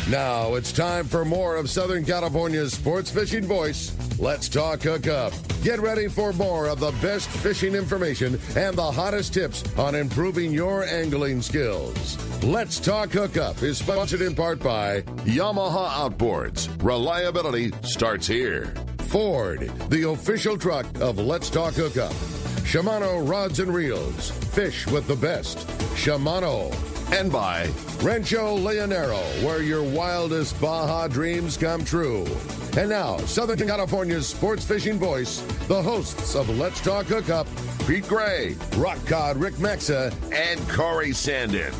Now it's time for more of Southern California's sports fishing voice. Let's talk hookup. Get ready for more of the best fishing information and the hottest tips on improving your angling skills. Let's Talk Hookup is sponsored in part by Yamaha Outboards. Reliability starts here. Ford, the official truck of Let's Talk Hookup. Shimano Rods and Reels. Fish with the best. Shimano. And by Rancho Leonero, where your wildest Baja dreams come true. And now, Southern California's sports fishing voice, the hosts of Let's Talk Hookup, Pete Gray, Rock Cod Rick Maxa, and Corey Sandin.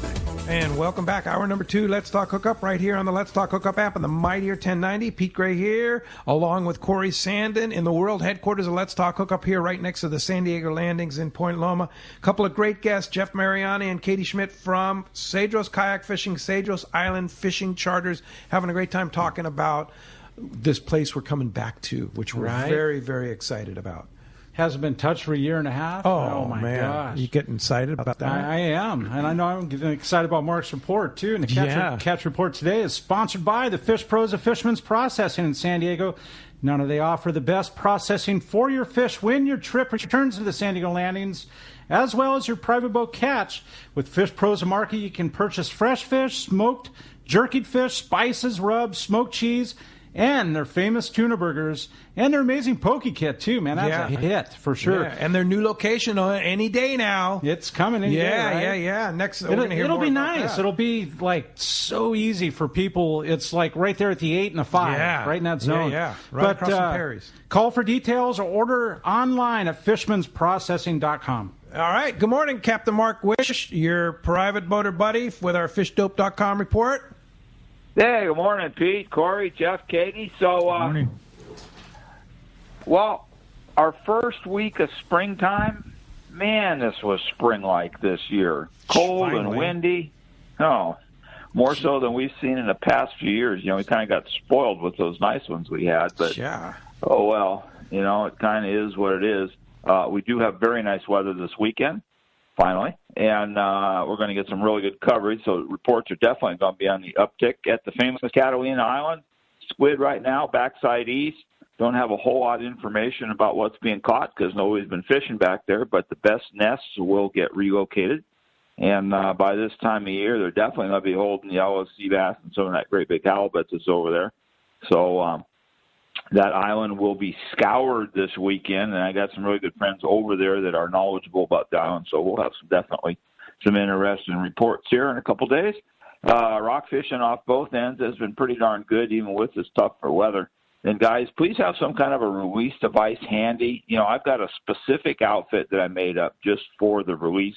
And welcome back. Hour number 2, Let's Talk Hookup, right here on the Let's Talk Hookup app and the Mightier 1090. Pete Gray here, along with Corey Sandin in the world headquarters of Let's Talk Hookup here right next to the San Diego Landings in Point Loma. A couple of great guests, Jeff Mariani and Katie Schmidt from Cedros Kayak Fishing, Sejos Island Fishing Charters, having a great time talking about this place we're coming back to, which we're very, very excited about. Hasn't been touched for a year and a half. Oh my man. gosh. You getting excited about that? I am. And I know I'm getting excited about Mark's report, too. And the catch report today is sponsored by the Fish Pros of Fisherman's Processing in San Diego. Not only they offer the best processing for your fish when your trip returns to the San Diego Landings, as well as your private boat catch. With Fish Pros of Market, you can purchase fresh fish, smoked, jerkied fish, spices, rubs, smoked cheese, and their famous tuna burgers, and their amazing poke kit, too, man. That's a hit, for sure. Yeah. And their new location any day now. It's coming any day, right? Yeah. Next, it'll be nice. That. It'll be, like, so easy for people. It's, like, right there at the 8 and the 5, right in that zone. Right across from Perry's. Call for details or order online at fishmansprocessing.com. All right. Good morning, Captain Mark Wish, your private boater buddy with our fishdope.com report. Hey, good morning, Pete, Corey, Jeff, Katie. So, good morning. Well, our first week of springtime, man, this was spring-like this year. Cold and windy. Oh, more so than we've seen in the past few years. You know, we kind of got spoiled with those nice ones we had. But, oh, well, you know, it kind of is what it is. We do have very nice weather this weekend. Finally, and we're going to get some really good coverage, so reports are definitely going to be on the uptick at the famous Catalina Island. Squid right now, backside east. Don't have a whole lot of information about what's being caught because nobody's been fishing back there, but the best nests will get relocated. And by this time of year, they're definitely going to be holding yellow sea bass and some of that great big halibut that's over there. So that island will be scoured this weekend, and I got some really good friends over there that are knowledgeable about the island, so we'll have definitely some interesting reports here in a couple days. Rock fishing off both ends has been pretty darn good, even with this tougher weather. And, guys, please have some kind of a release device handy. You know, I've got a specific outfit that I made up just for the release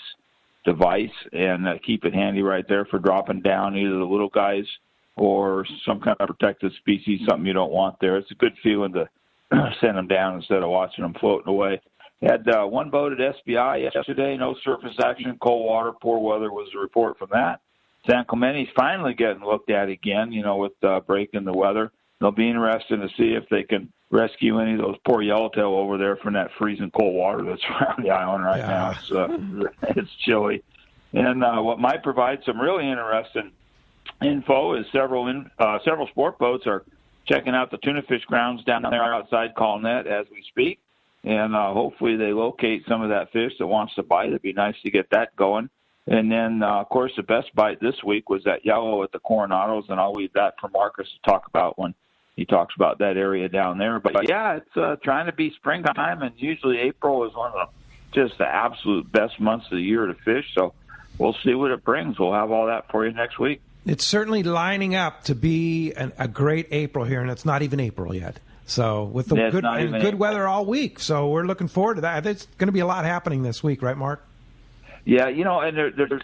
device, and keep it handy right there for dropping down either the little guys or some kind of protected species, something you don't want there. It's a good feeling to send them down instead of watching them floating away. Had one boat at SBI yesterday, no surface action, cold water, poor weather was the report from that. San Clemente's finally getting looked at again, you know, with break in the weather. They'll be interested to see if they can rescue any of those poor yellowtail over there from that freezing cold water that's around the island right now. It's chilly. And what might provide some really interesting info is several sport boats are checking out the tuna fish grounds down there outside Colnet as we speak, and hopefully they locate some of that fish that wants to bite. It'd be nice to get that going. And then, of course, the best bite this week was that yellow at the Coronados, and I'll leave that for Marcus to talk about when he talks about that area down there. But, yeah, it's trying to be springtime, and usually April is one of just the absolute best months of the year to fish, so we'll see what it brings. We'll have all that for you next week. It's certainly lining up to be a great April here, and it's not even April yet. So with the good weather all week, so we're looking forward to that. There's going to be a lot happening this week, right, Mark? Yeah, you know, and there's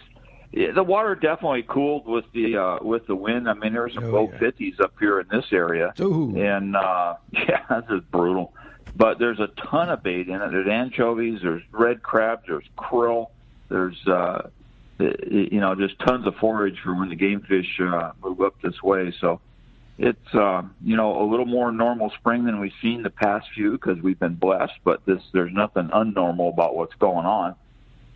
the water definitely cooled with the wind. I mean, there's some low 50s up here in this area, and that's just brutal. But there's a ton of bait in it. There's anchovies, there's red crab, there's krill, there's just tons of forage for when the game fish move up this way. So it's, a little more normal spring than we've seen the past few because we've been blessed, but there's nothing unnormal about what's going on.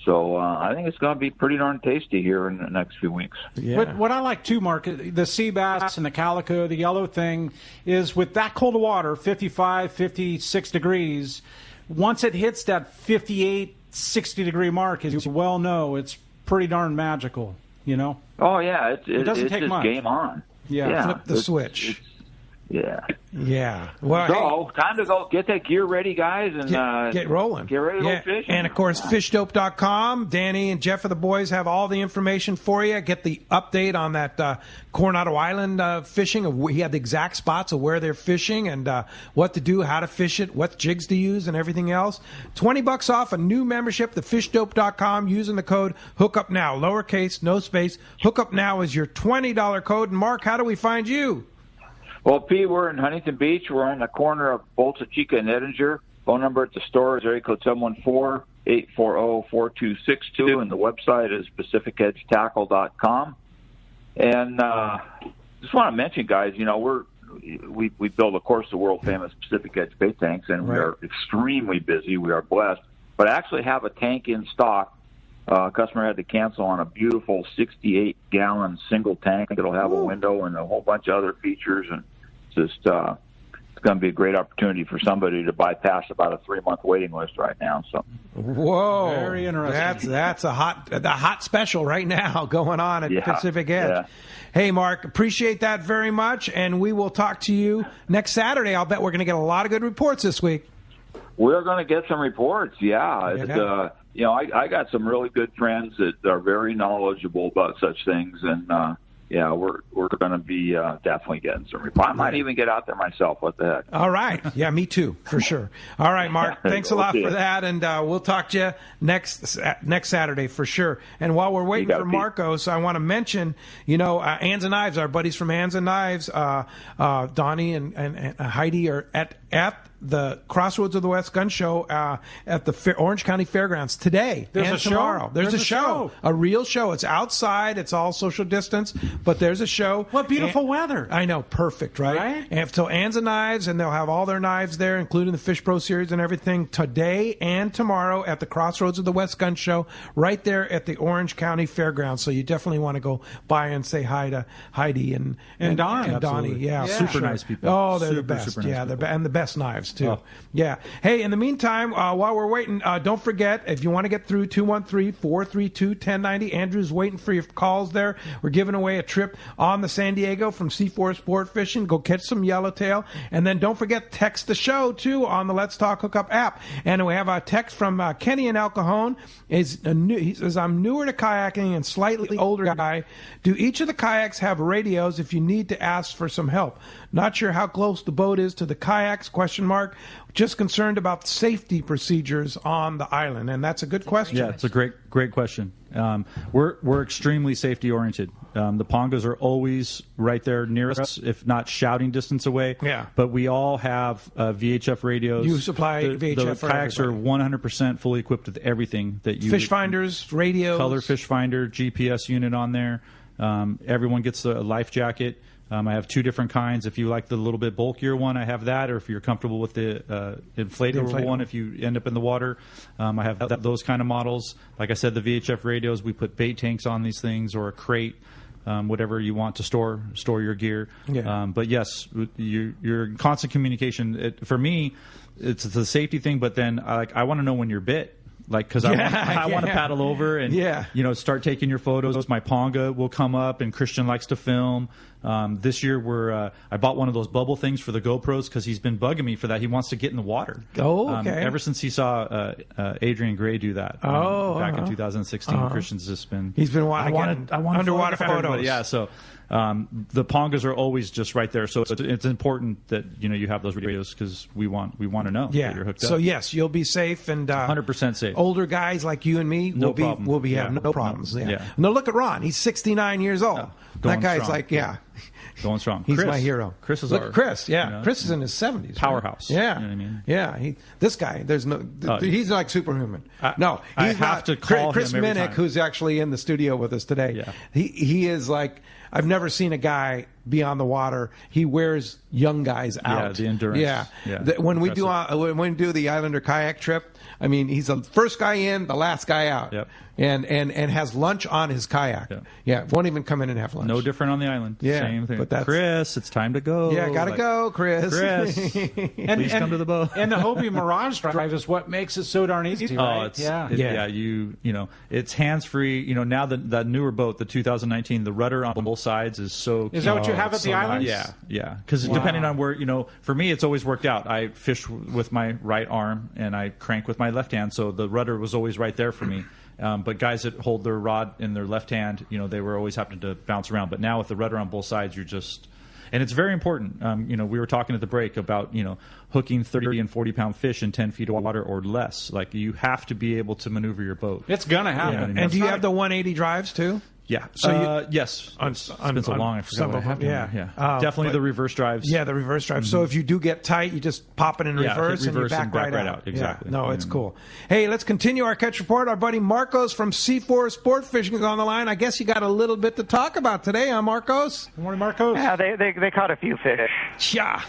So I think it's going to be pretty darn tasty here in the next few weeks. Yeah. What I like too, Mark, the sea bass and the calico, the yellow thing, is with that cold of water, 55, 56 degrees, once it hits that 58, 60-degree mark, as you well know, it's pretty darn magical, you know? Oh, yeah. It doesn't take just much. Game on. Yeah. Flip the switch. Yeah. Yeah. Well, so, time to go get that gear ready, guys, and get rolling. Get ready to go fishing. And, of course, fishdope.com. Danny and Jeff of the boys have all the information for you. Get the update on that Coronado Island fishing. He had the exact spots of where they're fishing and what to do, how to fish it, what jigs to use, and everything else. $20 off a new membership, the fishdope.com, using the code HOOKUPNOW. Lowercase, no space. HOOKUPNOW is your $20 code. And, Mark, how do we find you? Well, P, we're in Huntington Beach. We're on the corner of Bolsa Chica and Edinger. Phone number at the store is area code 714-840-4262, and the website is pacificedgetackle.com. And just want to mention, guys, you know, we build, of course, the world-famous Pacific Edge bait tanks, and we are extremely busy. We are blessed. But I actually have a tank in stock. A customer had to cancel on a beautiful 68-gallon single tank. It'll have a window and a whole bunch of other features, and it's just it's going to be a great opportunity for somebody to bypass about a 3-month waiting list right now. So, whoa, very interesting. That's a hot special right now going on at Pacific Edge. Yeah. Hey, Mark, appreciate that very much, and we will talk to you next Saturday. I'll bet we're going to get a lot of good reports this week. We're going to get some reports. Yeah. You know, I got some really good friends that are very knowledgeable about such things, and we're going to be definitely getting some reports. I might even get out there myself. What the heck? All right, yeah, me too, for sure. All right, Mark, thanks a lot for that, and we'll talk to you next Saturday for sure. And while we're waiting for Marcos, I want to mention, you know, Hands and Knives, our buddies from Hands and Knives, Donnie and Heidi are at the Crossroads of the West Gun Show at the Orange County Fairgrounds today and tomorrow. There's a show, a real show. It's outside. It's all social distance, but there's a show. What beautiful weather. I know. Perfect, right? And so Hands and Knives, and they'll have all their knives there, including the Fish Pro Series and everything, today and tomorrow at the Crossroads of the West Gun Show right there at the Orange County Fairgrounds. So you definitely want to go by and say hi to Heidi and Donnie. Yeah, super nice people. Oh, they're the best. Super nice people. And the best knives too. Yeah. Hey, in the meantime, while we're waiting, don't forget, if you want to get through, 213-432-1090. Andrew's waiting for your calls there. We're giving away a trip on the San Diego from C4 Sport Fishing. Go catch some yellowtail. And then don't forget, text the show, too, on the Let's Talk Hookup app. And we have a text from Kenny in El Cajon. He says, I'm newer to kayaking and slightly older guy. Do each of the kayaks have radios if you need to ask for some help? Not sure how close the boat is to the kayaks, ? Just concerned about safety procedures on the island, and that's a good question. Yeah, it's a great question. We're extremely safety oriented. The Pongos are always right there near us, if not shouting distance away. Yeah. But we all have VHF radios. You supply VHF. The kayaks are 100% fully equipped with everything that you fish finders, radios, color fish finder, GPS unit on there. Everyone gets a life jacket. I have 2 different kinds. If you like the little bit bulkier one, I have that. Or if you're comfortable with the inflatable one, if you end up in the water, I have those kind of models. Like I said, the VHF radios, we put bait tanks on these things, or a crate, whatever you want to store your gear. Yeah. But yes, you're in constant communication. For me, it's the safety thing. But then I want to know when you're bit. Because I want to paddle over and start taking your photos. My Ponga will come up, and Christian likes to film. This year I bought one of those bubble things for the GoPros because he's been bugging me for that. He wants to get in the water. Oh, okay. Ever since he saw Adrian Gray do that back in 2016, Christian's just been. He's been wanting underwater photos. Yeah, so. The Pongas are always just right there, so it's important that you have those radios because we want to know that you're hooked up. So yes, you'll be safe and 100% safe. Older guys like you and me will be having no problems. Yeah. No, look at Ron. He's 69 years old. That guy's strong. Going strong. He's my hero. Chris is Chris. Yeah, Chris is in his 70s. Powerhouse. Right? Yeah. You know what I mean? Yeah. This guy, he's like superhuman. No, he's have to call Chris him every Minnick, time. who's actually in the studio with us today. Yeah. He is like. I've never seen a guy be on the water. He wears young guys out. Yeah, the endurance. Yeah. When we do the Islander kayak trip, I mean, he's the first guy in, the last guy out. Yep. And has lunch on his kayak. Yeah, won't even come in and have lunch. No different on the island. Yeah, same thing. but Chris, it's time to go. Yeah, gotta go, Chris. Please come to the boat. And the Hobie Mirage drive is what makes it so darn easy, right? You know, it's hands free. You know, now that newer boat, the 2019, the rudder on both sides is so. Is that what you have at the island? Nice. Yeah. Because depending on where, you know, for me, it's always worked out. I fish with my right arm and I crank with my left hand, so the rudder was always right there for me. But guys that hold their rod in their left hand, you know, they were always having to bounce around. But now with the rudder on both sides, you're just, and it's very important. You know, we were talking at the break about, you know, hooking 30 and 40-pound fish in 10 feet of water or less. Like, you have to be able to maneuver your boat. It's gonna happen. And do you have the 180 drives too? Yeah. So yes. It's been so long, I forgot what I have. Yeah. Definitely the reverse drives. Yeah, the reverse drive. So if you do get tight, you just pop it in reverse and you back right out. Exactly. Yeah. No, it's cool. Hey, let's continue our catch report. Our buddy Marcos from C4 Sport Fishing is on the line. I guess you got a little bit to talk about today, huh, Marcos? Good morning, Marcos. Yeah, they caught a few fish. Yeah.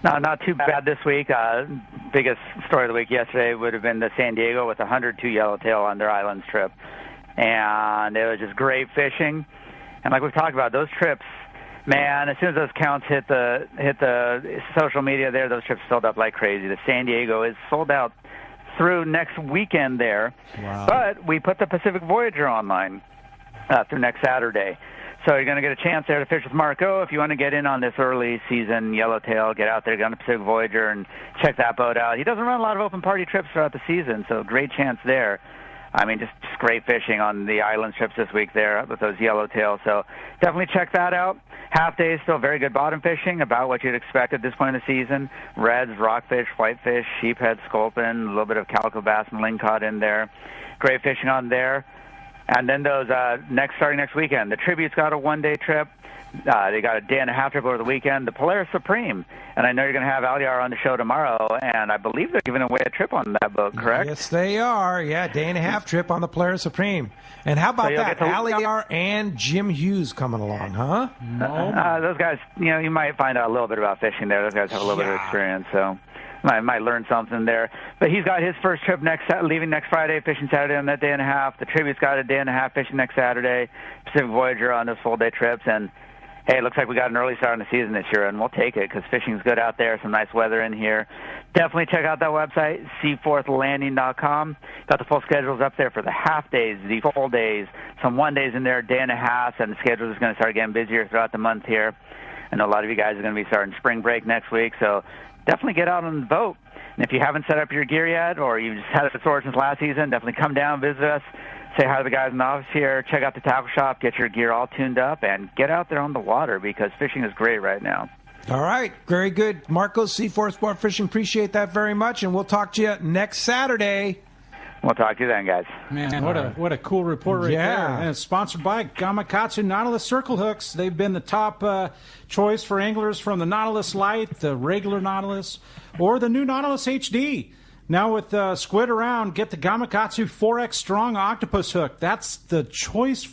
Not too bad this week. Biggest story of the week yesterday would have been the San Diego with 102 yellowtail on their islands trip. And it was just great fishing. And like we've talked about, those trips, man, as soon as those counts hit the social media there, those trips filled up like crazy. The San Diego is sold out through next weekend there. Wow. But we put the Pacific Voyager online through next Saturday. So you're going to get a chance there to fish with Marco. If you want to get in on this early season yellowtail, get out there, get on the Pacific Voyager, and check that boat out. He doesn't run a lot of open party trips throughout the season, so great chance there. I mean, just great fishing on the island trips this week there with those yellowtails. So definitely check that out. Half day is still very good bottom fishing, about what you'd expect at this point in the season. Reds, rockfish, whitefish, sheephead, sculpin, a little bit of calico bass and lingcod in there. Great fishing on there. And then those starting next weekend, the Tribute's got a one-day trip. They got a day-and-a-half trip over the weekend. The Polaris Supreme, and I know you're going to have Aliar on the show tomorrow, and I believe they're giving away a trip on that boat, correct? Yes, they are. Yeah, day-and-a-half trip on the Polaris Supreme. And how about that? Aliar and Jim Hughes coming along, huh? Those guys, you know, you might find out a little bit about fishing there. Those guys have a little bit of experience, so I might learn something there. But he's got his first trip leaving next Friday, fishing Saturday on that day-and-a-half. The Tribute's got a day-and-a-half fishing next Saturday. Pacific Voyager on those full-day trips, and hey, it looks like we got an early start on the season this year, and we'll take it because fishing's good out there, some nice weather in here. Definitely check out that website, seaforthlanding.com. Got the full schedules up there for the half days, the full days, some one days in there, day and a half, and the schedule is going to start getting busier throughout the month here. I know a lot of you guys are going to be starting spring break next week, so definitely get out on the boat. And if you haven't set up your gear yet, or you just had it stored since last season, definitely come down, visit us. Say hi to the guys in the office here, check out the tackle shop, get your gear all tuned up, and get out there on the water because fishing is great right now. All right. Very good. Marcos, C4 Sport Fishing, appreciate that very much, and we'll talk to you next Saturday. We'll talk to you then, guys. Man, what a cool report right there. And it's sponsored by Gamakatsu Nautilus Circle Hooks. They've been the top choice for anglers from the Nautilus Lite, the regular Nautilus, or the new Nautilus HD. Now with Squid around, get the Gamakatsu 4X Strong Octopus Hook. That's the choice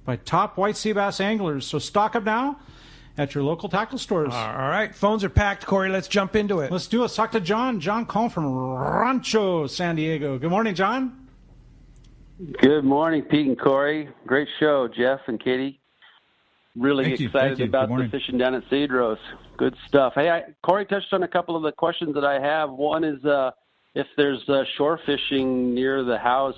by top white sea bass anglers. So stock up now at your local tackle stores. All right. Phones are packed, Corey. Let's jump into it. Let's do it. Let's talk to John. John calling from Rancho, San Diego. Good morning, John. Good morning, Pete and Corey. Great show, Jeff and Katie. Really excited about the fishing down at Cedros. Good stuff. Hey, Corey touched on a couple of the questions that I have. One is if there's shore fishing near the house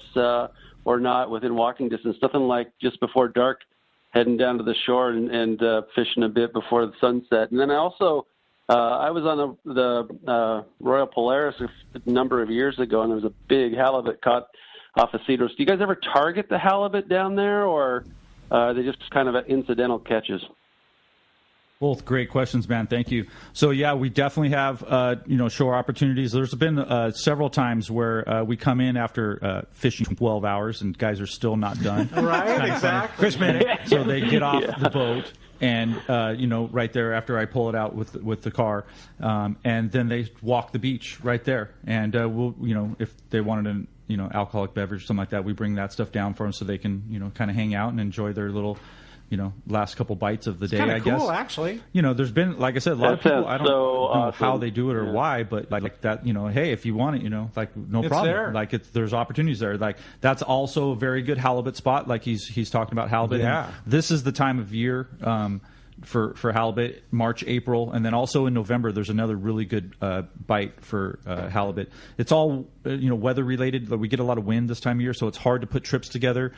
or not within walking distance, something like just before dark, heading down to the shore and fishing a bit before the sunset. And then I also, I was on the Royal Polaris a number of years ago, and there was a big halibut caught off of Cedros. Do you guys ever target the halibut down there, or are they just kind of incidental catches? Both great questions, man. Thank you. So, yeah, we definitely have, shore opportunities. There's been several times where we come in after fishing 12 hours and guys are still not done. Right, exactly. Chris Minnick. So they get off the boat and, right there after I pull it out with the car, and then they walk the beach right there. And we'll, if they wanted an, alcoholic beverage, something like that, we bring that stuff down for them so they can, kind of hang out and enjoy their little last couple bites of the day. Kind I of cool, guess. Actually. There's been, like I said, a lot of people. I don't know how they do it or why, but like that. Hey, if you want it, no it's problem. There. Like there's opportunities there. Like that's also a very good halibut spot. Like he's talking about halibut. Yeah. And this is the time of year. For halibut, March, April, and then also in November, there's another really good bite for halibut. It's all weather related. We get a lot of wind this time of year, so it's hard to put trips together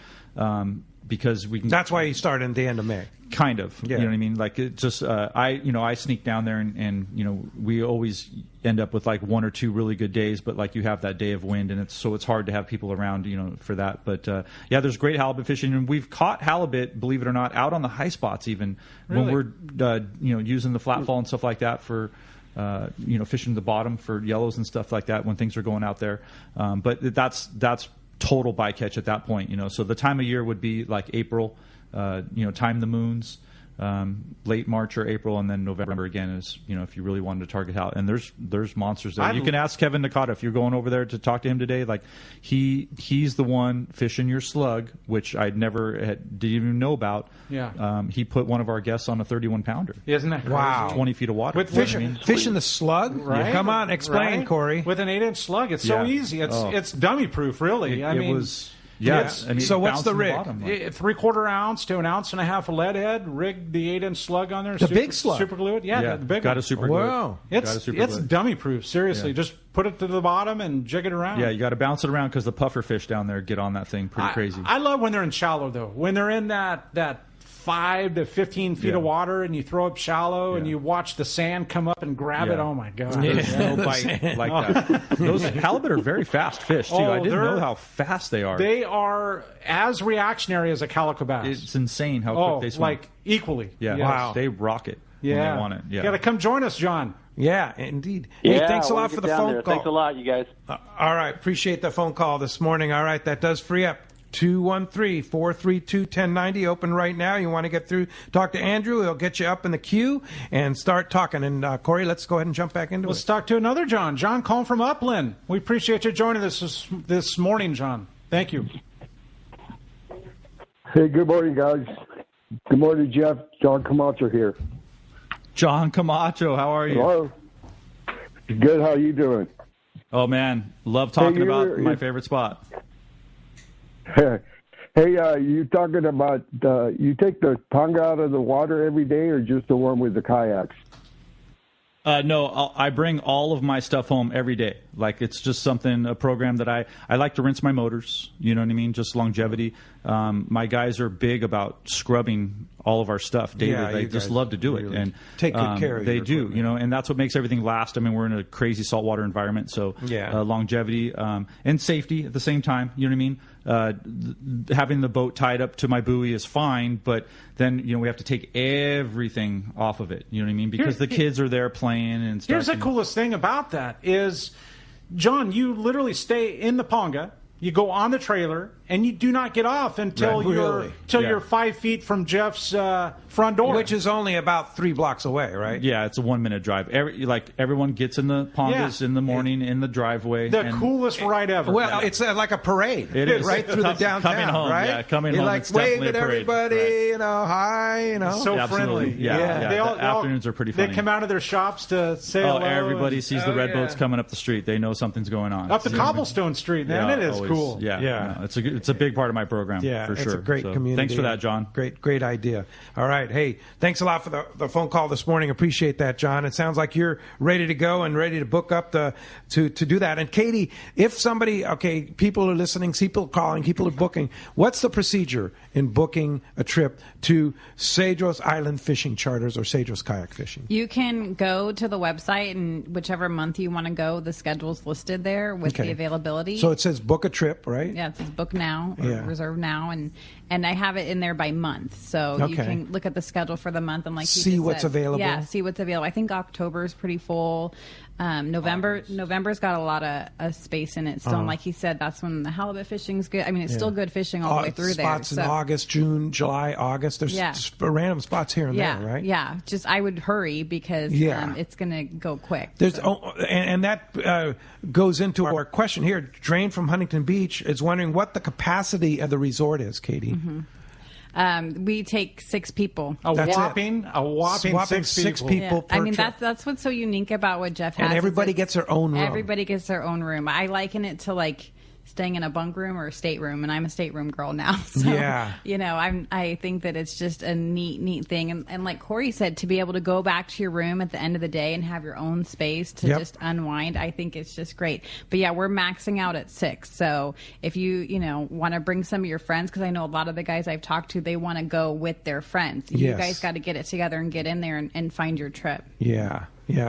because we can. That's why you start in the end of May. Kind of, yeah. You know what I mean? Like it just, I sneak down there and we always end up with like 1 or 2 really good days, but like you have that day of wind and it's hard to have people around, for that. But there's great halibut fishing and we've caught halibut, believe it or not, out on the high spots even when we're, using the flat fall and stuff like that for, fishing the bottom for yellows and stuff like that when things are going out there. But that's total bycatch at that point, So the time of year would be like April. Time the moons, late March or April, and then November again is, if you really wanted to target halibut. And there's monsters there. You can ask Kevin Nakata if you're going over there to talk to him today. Like he's the one fishing your slug, which I didn't even know about. Yeah. He put one of our guests on a 31-pounder. Isn't that crazy? Wow. 20 feet of water. With fishing the slug? Right? Come on, explain, right? Corey. With an 8-inch slug, it's so easy. It's dummy proof, really. It was. Yeah. So what's the rig? 3/4 ounce to 1.5 ounce of lead head. Rigged the 8-inch slug on there. The big slug. Super glue it. Yeah, the big got one. a super glue. Wow. It's dummy proof. Seriously, just put it to the bottom and jig it around. Yeah, you got to bounce it around because the puffer fish down there get on that thing pretty crazy. I love when they're in shallow though. When they're in that 5 to 15 feet of water and you throw up shallow and you watch the sand come up and grab it. Oh my god! There's no bite like that. Those halibut are very fast fish too. I didn't know how fast they are. They are as reactionary as a calico bass. It's insane how quick they swim. Like equally. Yeah. Wow. They rock it when they want it. Yeah. You got to come join us, John. Yeah, indeed. Yeah, hey, thanks a lot for the phone call. Thanks a lot, you guys. All right, appreciate the phone call this morning. All right, that does free up 213-432-1090, open right now. You want to get through, talk to Andrew. He'll get you up in the queue and start talking. And Corey, let's go ahead and jump back into Let's it. talk to another John. John calling from Upland. We appreciate you joining us this morning, John. Thank you. Hey, good morning, guys. Good morning, Jeff. John Camacho here. John Camacho, how are you? Hello. Good. How you doing? Oh, man. Love talking about my favorite spot. Hey, you talking about you take the tongue out of the water every day or just the one with the kayaks? No, I bring all of my stuff home every day. Like it's just a program that I like to rinse my motors. You know what I mean? Just longevity. My guys are big about scrubbing all of our stuff daily. Yeah, they just love to do it really and take good care of They your do, equipment. and that's what makes everything last. I mean, we're in a crazy saltwater environment, so longevity and safety at the same time. You know what I mean? Having the boat tied up to my buoy is fine, but then we have to take everything off of it. You know what I mean? Because the kids are there playing and stuff. Here's the coolest thing about that is, John, you literally stay in the ponga. You go on the trailer, and you do not get off until you're 5 feet from Jeff's front door, which is only about 3 blocks away, right? Yeah, it's a 1-minute drive. Everyone gets in the pongas in the morning in the driveway. The coolest ride ever. Well, it's like a parade. It is right through the downtown, coming home, right? Yeah, coming You're home. like it's definitely waving at everybody, right. Hi, So Absolutely. friendly. Yeah. The afternoons are pretty funny. They come out of their shops to say hello. Everybody sees the red boats coming up the street. They know something's going on. Up the cobblestone street, man. It is always. cool. Yeah. No, it's a big part of my program. Yeah, for sure. It's a great community. Thanks for that, John. Great idea. All right. Hey, thanks a lot for the phone call this morning. Appreciate that, John. It sounds like you're ready to go and ready to book up to do that. And Katie, if somebody, people are listening, people are calling, people are booking, what's the procedure in booking a trip to Cedros Island Fishing Charters or Cedros Kayak Fishing? You can go to the website, and whichever month you want to go, the schedule's listed there with the availability. So it says book a trip, right? Yeah, it says book now or reserve now, and I have it in there by month, so you can look at the schedule for the month and see what's available. Yeah, see what's available. I think October is pretty full. November's got a lot of space in it still. And like he said, that's when the halibut fishing's good. I mean, it's still good fishing all the way through spots there. in August, June, July, August. There's just random spots here and there, right? Yeah, just I would hurry because it's going to go quick. There's and that goes into our question here. Drain from Huntington Beach is wondering what the capacity of the resort is, Katie. Mm-hmm. We take 6 people. A whopping six people. Yeah. I mean, that's what's so unique about what Jeff has. And everybody gets their own room. Everybody gets their own room. I liken it to like staying in a bunk room or a stateroom, and I'm a stateroom girl now. So, I think that it's just a neat thing. And like Corey said, to be able to go back to your room at the end of the day and have your own space to just unwind, I think it's just great. But yeah, we're maxing out at 6. So if you want to bring some of your friends, because I know a lot of the guys I've talked to, they want to go with their friends. You guys got to get it together and get in there and find your trip. Yeah.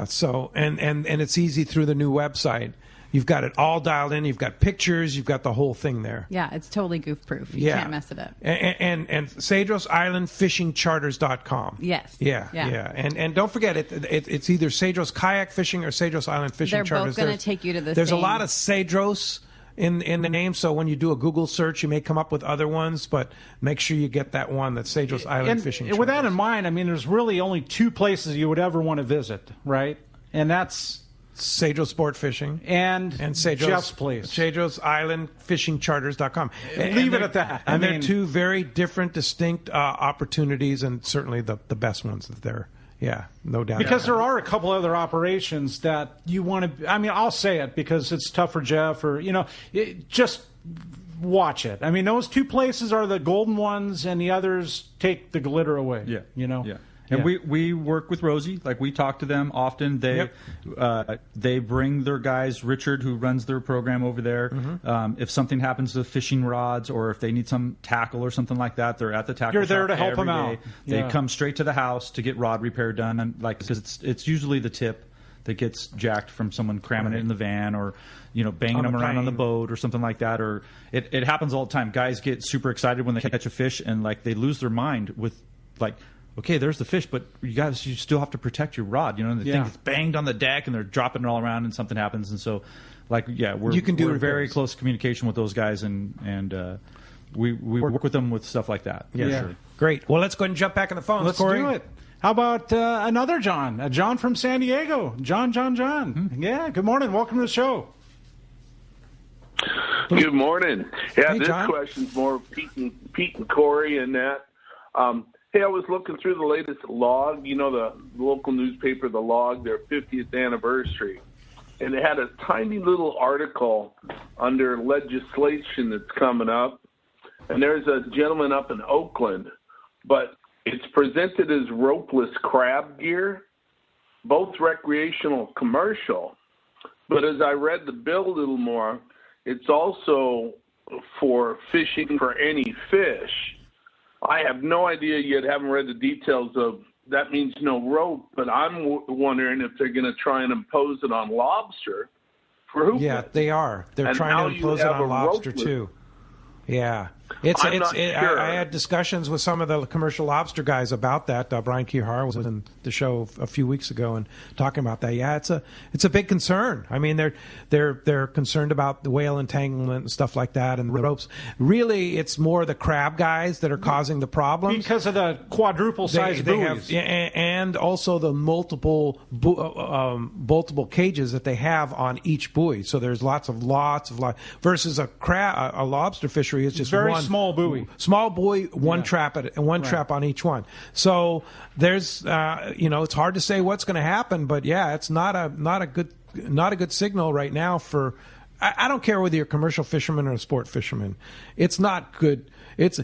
So and it's easy through the new website. You've got it all dialed in. You've got pictures. You've got the whole thing there. Yeah, it's totally goof-proof. You can't mess it up. And Cedros Island Fishing Charters.com. Yes. Yeah. And don't forget, it's either Cedros Kayak Fishing or Cedros Island Fishing Charters. They're both going to take you to the There's same. a lot of Cedros in the name, so when you do a Google search, you may come up with other ones, but make sure you get that one, that's Cedros Island Fishing Charters. With that in mind, I mean, there's really only 2 places you would ever want to visit, right? And that's Cedros Sport Fishing and Cedros, Jeff's place. Cedros Island Fishing Charters.com. Leave it at that. And they're 2 very different, distinct opportunities, and certainly the best ones that they're, no doubt. Because there are a couple other operations that you want to, I mean, I'll say it because it's tough for Jeff or, just watch it. I mean, those 2 places are the golden ones and the others take the glitter away. Yeah. And we work with Rosie. Like, we talk to them often. They bring their guys. Richard, who runs their program over there. Mm-hmm. If something happens to fishing rods or if they need some tackle or something like that, they're at the tackle. You're there shop to help every them out. day. They come straight to the house to get rod repair done, and because it's usually the tip that gets jacked from someone cramming it in the van or banging them around on the boat or something like that. Or it happens all the time. Guys get super excited when they catch a fish and like they lose their mind with like, okay, there's the fish, but you still have to protect your rod, and the thing is banged on the deck and they're dropping it all around and something happens. And so, we're very close communication with those guys and we work with them with stuff like that. Yeah. Sure. Great. Well, let's go ahead and jump back on the phone. Let's do it. How about another John? John from San Diego. John. Mm-hmm. Yeah, good morning. Welcome to the show. Good morning. Yeah, hey, this John. question's more Pete and Corey and that. Hey, I was looking through the latest log, the local newspaper, The Log, their 50th anniversary. And it had a tiny little article under legislation that's coming up. And there's a gentleman up in Oakland, but it's presented as ropeless crab gear, both recreational, commercial. But as I read the bill a little more, it's also for fishing for any fish. I have no idea yet, haven't read the details of that means no rope, but I'm wondering if they're going to try and impose it on lobster for hoop. Yeah, they are. They're trying to impose it on lobster too. Yeah. I had discussions with some of the commercial lobster guys about that. Brian Kihar was in the show a few weeks ago and talking about that. Yeah, it's a big concern. I mean, they're concerned about the whale entanglement and stuff like that and the ropes. Really, it's more the crab guys that are causing the problems because of the quadruple size buoys, and also the multiple cages that they have on each buoy. So there's lots of versus a lobster fishery is just very one small buoy, one trap trap on each one. So there's it's hard to say what's going to happen, but yeah, it's not a good signal right now for. I don't care whether you're a commercial fisherman or a sport fisherman. It's not good. It's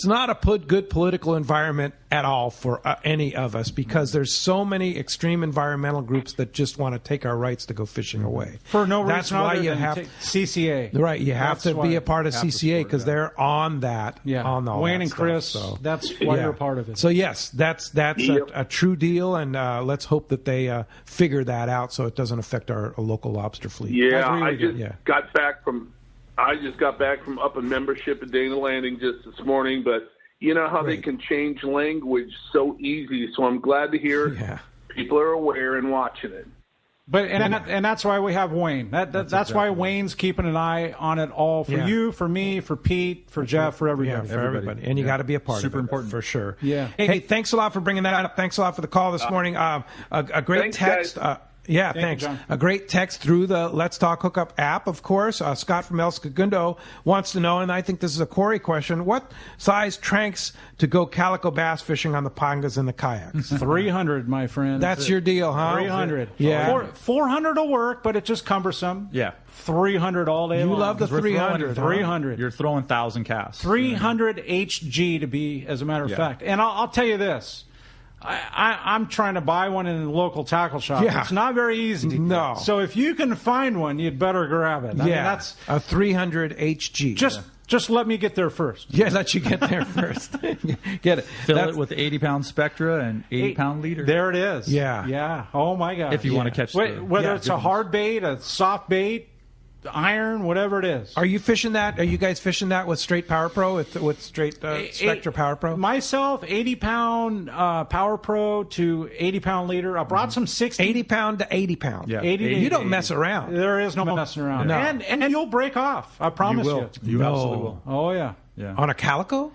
not a good political environment at all for any of us because there's so many extreme environmental groups that just want to take our rights to go fishing away. For no reason That's why other you than have CCA. Right, you have to be a part of CCA because they're on that. Yeah, on all Wayne that and stuff, Chris. So. That's why you're a part of it. So yes, that's a true deal, and let's hope that they figure that out so it doesn't affect our local lobster fleet. Yeah, I just got back from up in membership at Dana Landing just this morning, but you know how they can change language so easy. So I'm glad to hear people are aware and watching it. But and that's why we have Wayne. That's exactly why Wayne's keeping an eye on it all for you, for me, for Pete, for Jeff, for everybody. Yeah, for everybody. And you got to be a part of it. Super important. For sure. Yeah. Hey, thanks a lot for bringing that up. Thanks a lot for the call this morning. A great Thanks, text. Yeah, thanks. A great text through the Let's Talk Hookup app, of course. Scott from El Segundo wants to know, and I think this is a Corey question, what size tranks to go calico bass fishing on the pangas and the kayaks? 300, my friend. That's your deal, huh? 300. Yeah. 400 will work, but it's just cumbersome. Yeah. 300 all day long. You love the 300. 300. You're throwing 1,000 casts. 300 HG to be, as a matter of fact. And I'll tell you this. I'm trying to buy one in the local tackle shop. Yeah. It's not very easy. No. So if you can find one, you'd better grab it. I mean, that's a 300 HG. Just let me get there first. Yeah, let you get there first. Get it. Fill it with 80-pound Spectra and 80-pound leader. There it is. Yeah. Yeah. Oh, my God. If you want to catch whether it's a hard bait, a soft bait, iron, whatever it is. Are you fishing that? Are you guys fishing that with straight Power Pro, with straight Spectra Power Pro? Myself, 80-pound Power Pro to 80-pound leader. I brought some 60. 80-pound to 80-pound. Yeah. 80 you don't mess around. There is no messing around. No. And you'll break off. I promise you. You absolutely will. Oh, yeah. On a calico?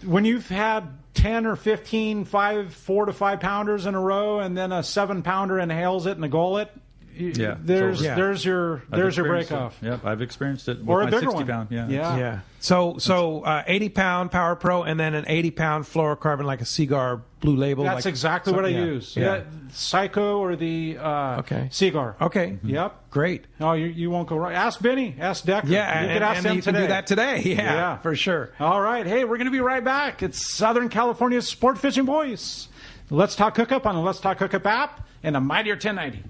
When you've had 10 or 15 4 to 5 pounders in a row and then a 7-pounder inhales it and a gullet, there's your break off. Yep, I've experienced it with or a my bigger 60-pound. one. Yeah. So 80-pound Power Pro and then an 80-pound fluorocarbon like a Seagar Blue Label. That's exactly what I use. Yeah. Psycho or the Seagar. Okay. Mm-hmm. Yep. Great. Oh, you won't go wrong. Ask Benny. Ask Decker. Yeah, you could ask them you today. can do that today. Yeah, for sure. All right. Hey, we're going to be right back. It's Southern California's sport fishing voice. Let's Talk Hookup on the Let's Talk Hookup app and a Mightier 1090.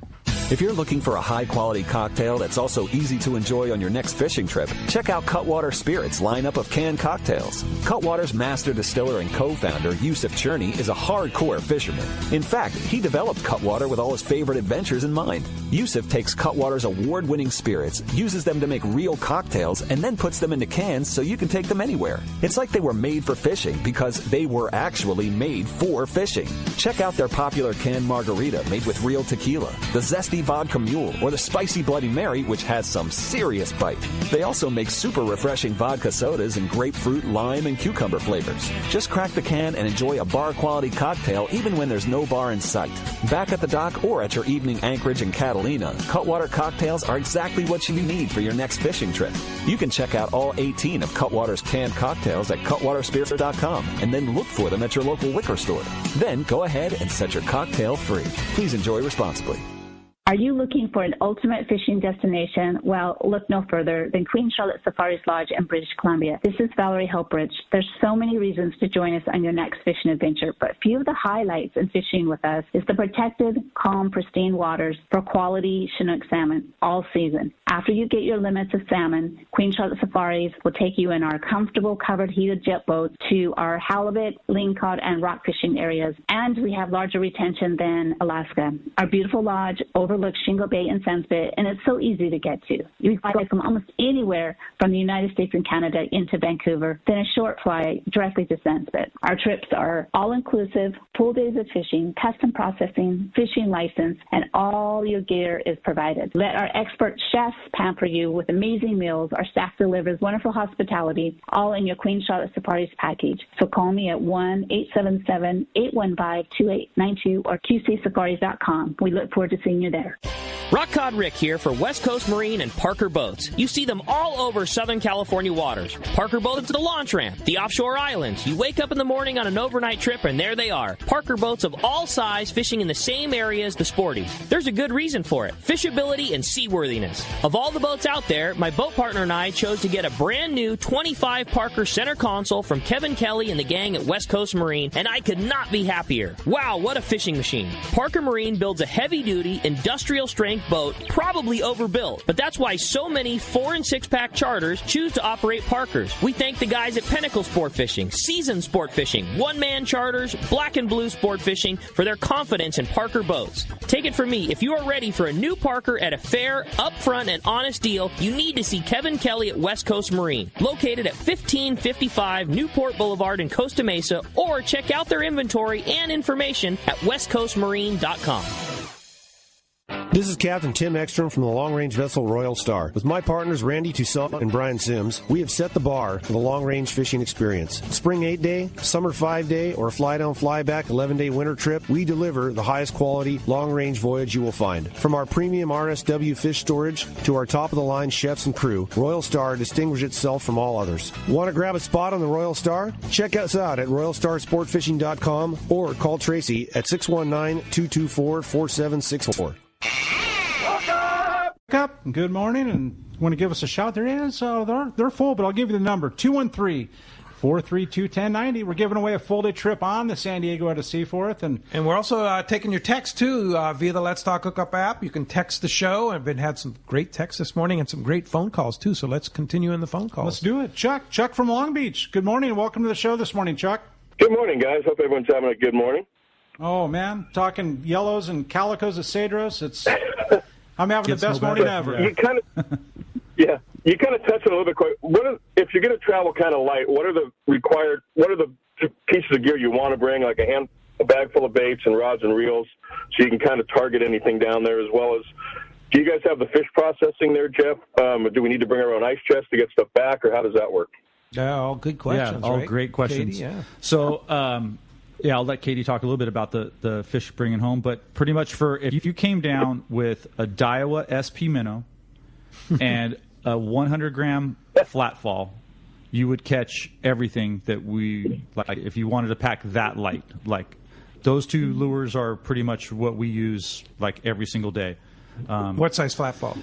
If you're looking for a high-quality cocktail that's also easy to enjoy on your next fishing trip, check out Cutwater Spirit's lineup of canned cocktails. Cutwater's master distiller and co-founder, Yusuf Cherney, is a hardcore fisherman. In fact, he developed Cutwater with all his favorite adventures in mind. Yusuf takes Cutwater's award-winning spirits, uses them to make real cocktails, and then puts them into cans so you can take them anywhere. It's like they were made for fishing because they were actually made for fishing. Check out their popular canned margarita made with real tequila, the zesty vodka mule, or the spicy Bloody Mary, which has some serious bite. They also make super refreshing vodka sodas in grapefruit, lime, and cucumber flavors. Just crack the can and enjoy a bar-quality cocktail even when there's no bar in sight. Back at the dock or at your evening anchorage in Catalina, Cutwater cocktails are exactly what you need for your next fishing trip. You can check out all 18 of Cutwater's canned cocktails at cutwaterspirits.com and then look for them at your local liquor store. Then go ahead and set your cocktail free. Please enjoy responsibly. Are you looking for an ultimate fishing destination? Well, look no further than Queen Charlotte Safaris Lodge in British Columbia. This is Valerie Helpridge. There's so many reasons to join us on your next fishing adventure, but a few of the highlights in fishing with us is the protected, calm, pristine waters for quality Chinook salmon all season. After you get your limits of salmon, Queen Charlotte Safaris will take you in our comfortable covered heated jet boats to our halibut, lingcod, and rock fishing areas, and we have larger retention than Alaska. Our beautiful lodge overlooks Shingle Bay and Sandspit, and it's so easy to get to. You can fly from almost anywhere from the United States and Canada into Vancouver, then a short flight directly to Sandspit. Our trips are all-inclusive, full days of fishing, custom processing, fishing license, and all your gear is provided. Let our expert chefs pamper you with amazing meals. Our staff delivers wonderful hospitality, all in your Queen Charlotte Safaris package. So call me at 1-877-815-2892 or qcsafaris.com. We look forward to seeing you there. Rock Cod Rick here for West Coast Marine and Parker Boats. You see them all over Southern California waters. Parker Boats to the launch ramp, the offshore islands. You wake up in the morning on an overnight trip and there they are. Parker Boats of all size fishing in the same area as the sporties. There's a good reason for it. Fishability and seaworthiness. Of all the boats out there, my boat partner and I chose to get a brand new 25 Parker center console from Kevin Kelly and the gang at West Coast Marine, and I could not be happier. Wow, what a fishing machine. Parker Marine builds a heavy-duty, industrial strength boat, probably overbuilt, but that's why so many 4- and 6-pack charters choose to operate Parkers. We thank the guys at Pinnacle Sport Fishing, Season Sport Fishing, One-Man Charters, Black and Blue Sport Fishing for their confidence in Parker boats. Take it from me, if you are ready for a new Parker at a fair, upfront, and honest deal, you need to see Kevin Kelly at West Coast Marine, located at 1555 Newport Boulevard in Costa Mesa, or check out their inventory and information at westcoastmarine.com. This is Captain Tim Ekstrom from the long-range vessel Royal Star. With my partners Randy Toussaint and Brian Sims, we have set the bar for the long-range fishing experience. Spring 8-day, summer 5-day, or fly-down, fly-back 11-day winter trip, we deliver the highest quality long-range voyage you will find. From our premium RSW fish storage to our top-of-the-line chefs and crew, Royal Star distinguishes itself from all others. Want to grab a spot on the Royal Star? Check us out at RoyalStarSportFishing.com or call Tracy at 619-224-4764. Up. Good morning, and want to give us a shout? There is. They're full, but I'll give you the number 213-432-1090. We're giving away a full-day trip on the San Diego out of Seaforth, and we're also taking your text too via the Let's Talk Hookup app. You can text the show. I've had some great texts this morning and some great phone calls too. So let's continue in the phone calls. Let's do it. Chuck from Long Beach. Good morning, and welcome to the show this morning, Chuck. Good morning, guys. Hope everyone's having a good morning. Oh man, talking yellows and calicos at Cedros. It's I'm having the best morning ever. You kind of touched on it a little bit quick. If you're going to travel kind of light, what are the pieces of gear you want to bring, like a bag full of baits and rods and reels, so you can kind of target anything down there, as well as, do you guys have the fish processing there, Jeff? Do we need to bring our own ice chest to get stuff back, or how does that work? All good questions. Yeah, all right? great questions. Katie, yeah. So, I'll let Katie talk a little bit about the fish bringing home, but pretty much if you came down with a Daiwa SP minnow and a 100-gram flatfall, you would catch everything that we like. If you wanted to pack that light, like those two lures are pretty much what we use like every single day. What size flatfall?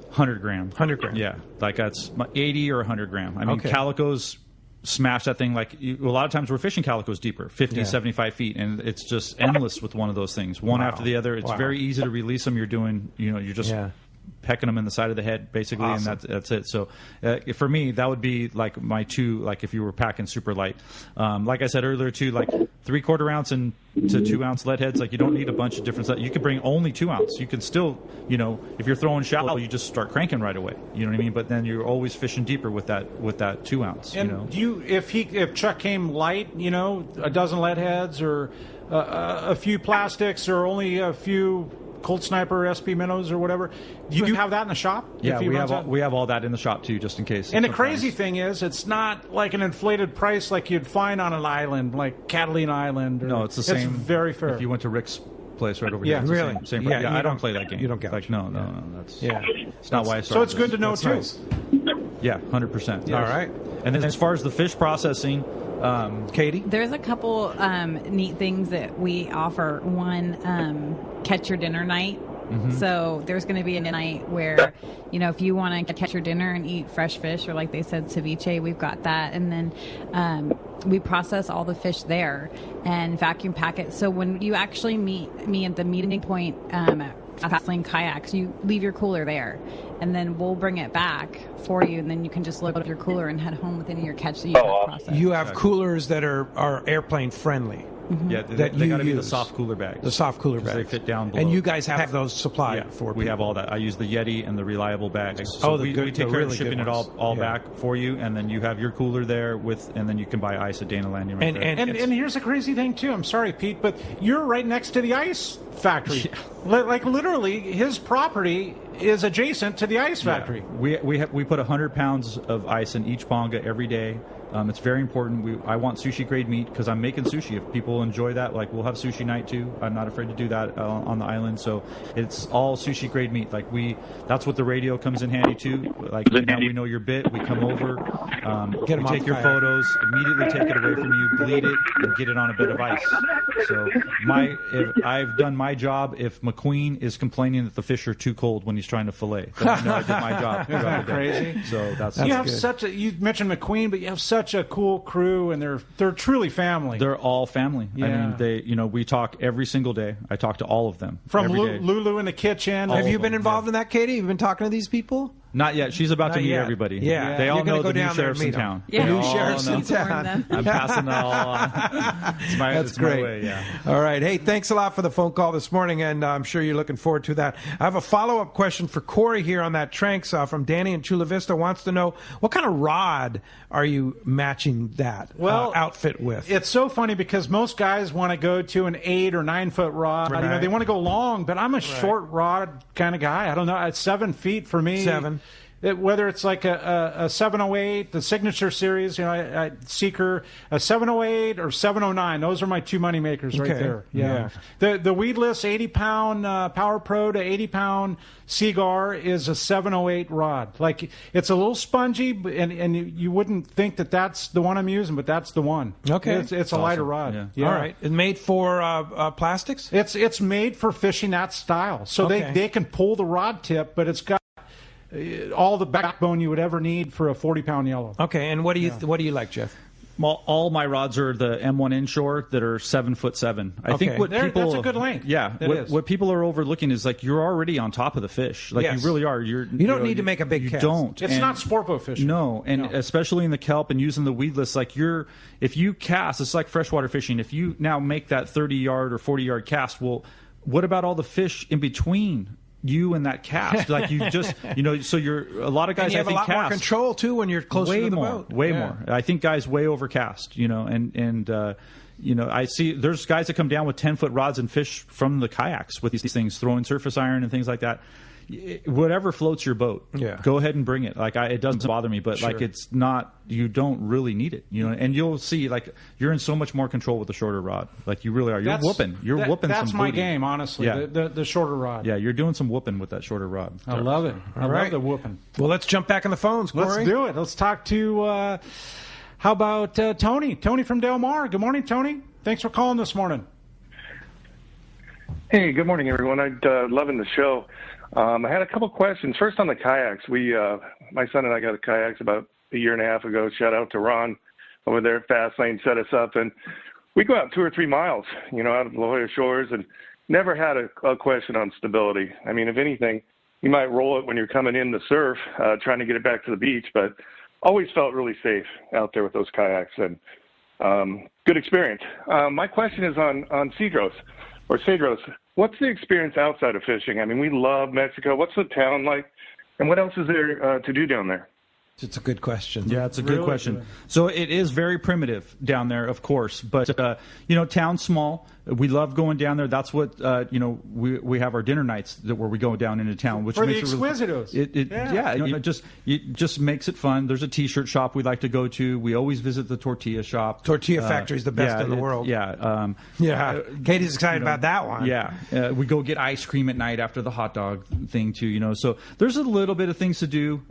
100 gram. 100 gram. Yeah, like that's 80 or 100 gram. I mean, okay. Calicos smash that thing a lot of times we're fishing calicos deeper, 50, 75 feet, and it's just endless with one of those things, one after the other. It's very easy to release them. You're doing, you're just pecking them in the side of the head, basically, awesome. And that's it. So for me, that would be like my two, like if you were packing super light. Like I said earlier, too, like 3/4 ounce and to 2 ounce lead heads, like you don't need a bunch of different stuff. You could bring only 2 ounce. You can still, if you're throwing shallow, you just start cranking right away. You know what I mean? But then you're always fishing deeper with that 2 ounce. And if Chuck came light, a dozen lead heads or a few plastics or only a few Cold Sniper SP minnows or whatever, do you have that in the shop? Yeah, we have all that in the shop too, just in case. And the crazy thing is, it's not like an inflated price like you'd find on an island, like Catalina Island. No, it's the same. It's very fair. If you went to Rick's place right over here, it's really, same price. I don't play that game. You don't get no. That's it's not why I started. So it's good to know too. Nice. Yeah, 100%. Yes. All right. And then as far as the fish processing, Katie? There's a couple neat things that we offer. One, catch your dinner night. Mm-hmm. So there's going to be a night where, if you want to catch your dinner and eat fresh fish, or like they said, ceviche, we've got that. And then we process all the fish there and vacuum pack it. So when you actually meet me at the meeting point at Fastline Kayaks, you leave your cooler there, and then we'll bring it back for you, and then you can just load up your cooler and head home with any of your catch that you process. You have coolers that are airplane friendly. Mm-hmm. Yeah, they got to be the soft cooler bags. The soft cooler bags. They fit down below. And you guys have those supplied for people. We have all that. I use the Yeti and the Reliable bags. So we take care of shipping it all back for you, and then you have your cooler there and then you can buy ice at Dana Landing right there. And here's the crazy thing too. I'm sorry, Pete, but you're right next to the ice factory. Yeah. Like literally, his property is adjacent to the ice factory. Yeah. We put 100 pounds of ice in each bonga every day. It's very important. I want sushi grade meat because I'm making sushi. If people enjoy that, like we'll have sushi night too. I'm not afraid to do that on the island. So it's all sushi grade meat. Like that's what the radio comes in handy too. Like now we know your bit. We come over, we take your photos, immediately take it away from you, bleed it, and get it on a bed of ice. So if I've done my job. If McQueen is complaining that the fish are too cold when he's trying to fillet, then I know I did my job. Isn't that crazy? So that's you have good. You mentioned McQueen, but you have such a cool crew, and they're truly family. They're all family. Yeah. I mean, we talk every single day. I talk to all of them from Lulu in the kitchen. Have you been involved in that, Katie? You've been talking to these people? Not yet. She's about to meet everybody. Yeah. They all know go the new down there sheriff's and in meet 'em. town. Yeah. They New all sheriff's know. in town. I'm passing that all on. That's great. My way, yeah. All right. Hey, thanks a lot for the phone call this morning, and I'm sure you're looking forward to that. I have a follow-up question for Corey here on that Tranks from Danny in Chula Vista. Wants to know, what kind of rod are you matching that outfit with? It's so funny because most guys want to go to an 8 or 9 foot rod. Right. You know, they want to go long, but I'm a short rod kind of guy. I don't know. It's 7 feet for me. 7. Whether it's like a 708, the Signature Series, I Seeker, a 708 or 709, those are my two money makers right there. Yeah. The weedless 80-pound Power Pro to 80-pound Seagar is a 708 rod. Like, it's a little spongy, and you wouldn't think that that's the one I'm using, but that's the one. Okay. It's a lighter rod. Yeah. All right. It's made for plastics? It's made for fishing that style. So they can pull the rod tip, but it's got all the backbone you would ever need for a 40-pound yellow. Okay, and what do you like, Jeff? Well, all my rods are the M1 inshore that are 7'7". I think what people, that's a good length. Yeah, what people are overlooking is like you're already on top of the fish. Like you really are. You don't need to make a big cast. You don't. It's not sport boat fishing. No, especially in the kelp and using the weedless, like if you cast, it's like freshwater fishing. If you now make that 30-yard or 40-yard cast, well, what about all the fish in between you and that cast? Like you just, so you're a lot of guys. And you have I think a lot cast more control too when you're closer to the boat. Way more. I think guys way overcast. I see there's guys that come down with 10-foot rods and fish from the kayaks with these things, throwing surface iron and things like that. Whatever floats your boat, go ahead and bring it. Like it doesn't bother me, but like it's not. You don't really need it, And you'll see, like you're in so much more control with the shorter rod. Like you really are. You're whooping. You're whooping. That's some my booty. game, honestly. Yeah. The shorter rod. Yeah, you're doing some whooping with that shorter rod. I love it. I love the whooping. Well, let's jump back on the phones, Corey. Let's do it. Let's talk to. How about Tony? Tony from Del Mar. Good morning, Tony. Thanks for calling this morning. Hey, good morning, everyone. I'm loving the show. I had a couple questions. First, on the kayaks, my son and I got a kayaks about a year and a half ago. Shout out to Ron over there at Fastlane, set us up, and we go out 2 or 3 miles, out of La Jolla shores, and never had a question on stability. I mean, if anything, you might roll it when you're coming in the surf, trying to get it back to the beach, but always felt really safe out there with those kayaks, and good experience. My question is on Cedros. What's the experience outside of fishing? I mean, we love Mexico. What's the town like? And what else is there to do down there? It's a good question. Yeah, it's a good question. So it is very primitive down there, of course. But, town's small. We love going down there. That's what, we have our dinner nights where we go down into town. Which for makes the Exquisitos. It just makes it fun. There's a T-shirt shop we like to go to. We always visit the tortilla shop. Tortilla Factory is the best in the world. Katie's excited about that one. Yeah. We go get ice cream at night after the hot dog thing, too. So there's a little bit of things to do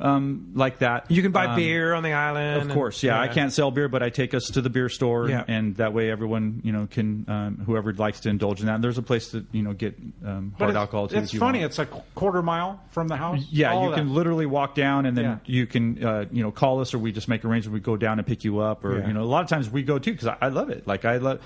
like that. You can buy beer on the island. Of course, I can't sell beer, but I take us to the beer store, and that way everyone, can, whoever likes to indulge in that. And there's a place to, get hard alcohol, too. It's funny. It's a quarter mile from the house. Yeah, you can literally walk down, and then you can, call us, or we just make arrangements. We go down and pick you up, or, a lot of times we go, too, because I love it. Like, I love,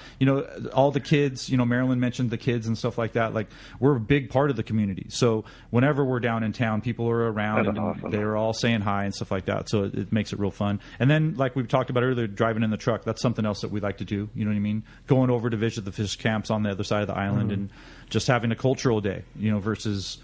all the kids, Marilyn mentioned the kids and stuff like that. Like, we're a big part of the community. So whenever we're down in town, people are around, and awesome. They're all saying hi and stuff like that. So it makes it real fun. And then, like we talked about earlier, driving in the truck, that's something else that we like to do. You know what I mean? Going over to visit the fish camps on the other side of the island and just having a cultural day, versus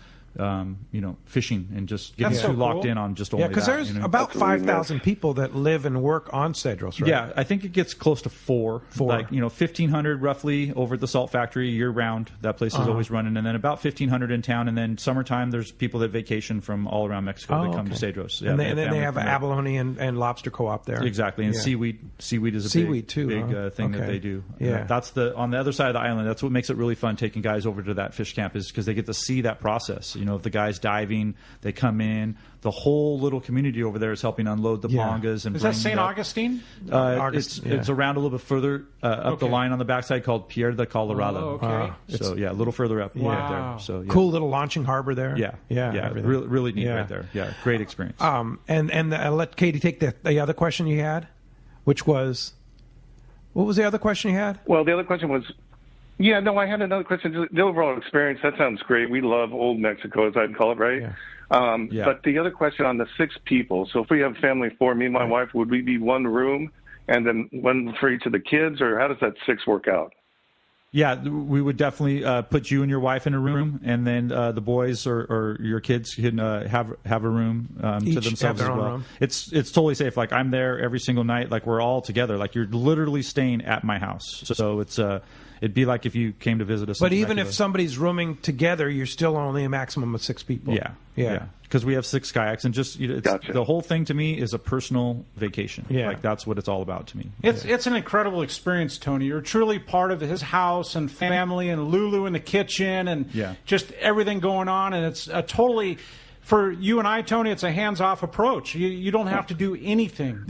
fishing and just getting too locked in on just only that. Yeah, because there's about 5,000 people that live and work on Cedros, right? Yeah, I think it gets close to 4. Like, 1,500 roughly over at the salt factory year-round. That place is always running. And then about 1,500 in town. And then summertime, there's people that vacation from all around Mexico that come to Cedros. Yeah, and then they have abalone and lobster co-op there. Exactly. And seaweed is a big thing that they do. Yeah. That's on the other side of the island. That's what makes it really fun taking guys over to that fish camp, is because they get to see that process. If the guy's diving, they come in. The whole little community over there is helping unload the pongas. And is that St. Augustine? It's around a little bit further up the line on the backside, called Pierre de Colorado. Oh, okay. So a little further up right there. So cool little launching harbor there. Yeah. Really neat right there. Yeah, great experience. And let Katie take the other question you had, which was, what was the other question you had? Well, the other question was, Yeah, no, I had another question. The overall experience, that sounds great. We love Old Mexico, as I'd call it, right? Yeah. But the other question on the 6 people, so if we have family 4, me and my wife, would we be one room and then one for each of the kids, or how does that 6 work out? Yeah, we would definitely put you and your wife in a room, and then the boys or your kids can have a room to themselves as well. It's totally safe. Like, I'm there every single night. Like, we're all together. Like, you're literally staying at my house. So it's it'd be like if you came to visit us. But even if somebody's rooming together, you're still only a maximum of 6 people. Yeah. Because we have 6 kayaks, and just the whole thing to me is a personal vacation. Yeah. Like, that's what it's all about to me. It's an incredible experience, Tony. You're truly part of his house and family, and Lulu in the kitchen, and just everything going on. And it's a totally, for you and I, Tony, it's a hands-off approach. You don't have to do anything.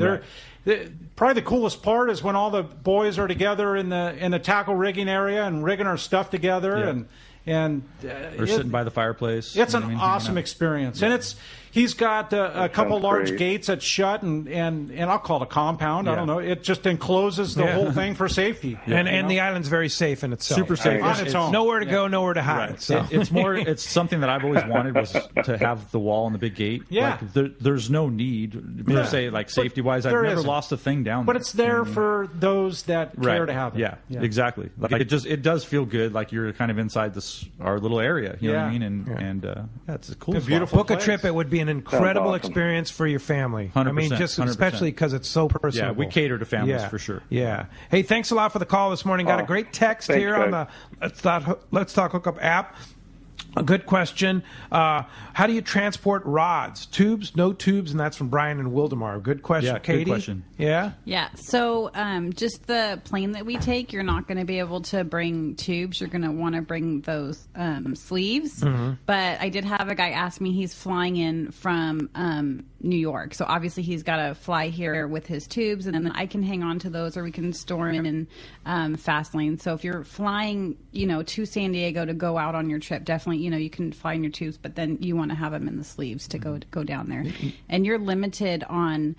Probably the coolest part is when all the boys are together in the tackle rigging area and rigging our stuff together, and or sitting by the fireplace. It's an awesome experience, and he's got a couple large gates that shut, and I'll call it a compound. I don't know. It just encloses the whole thing for safety. And the island's very safe in itself. Super safe on its own. Nowhere to go, nowhere to hide. Right. So. It's something that I've always wanted, was to have the wall and the big gate. Yeah. Like, there's no need per se, like safety wise. I've never lost a thing down there. But it's there for those that care to have it. Yeah, exactly. Like, it does feel good. Like, you're kind of inside our little area. You know what I mean? And it's a cool, beautiful. Book a trip. It would be an incredible experience for your family. 100%, I mean, just 100%. Especially because it's so personal. Yeah, we cater to families for sure. Yeah. Hey, thanks a lot for the call this morning. Got a great text here on the Let's Talk Hookup app. A good question. How do you transport rods? Tubes, no tubes? And that's from Brian and Wildemar. Good question, yeah, Katie. Good question. Yeah? Yeah. So just the plane that we take, you're not going to be able to bring tubes. You're going to want to bring those sleeves. Mm-hmm. But I did have a guy ask me, he's flying in from New York. So obviously he's got to fly here with his tubes, and then I can hang on to those, or we can store them in Fastlane. So if you're flying, to San Diego to go out on your trip, definitely, you can fly in your tubes, but then you want to have them in the sleeves to go down there. And you're limited on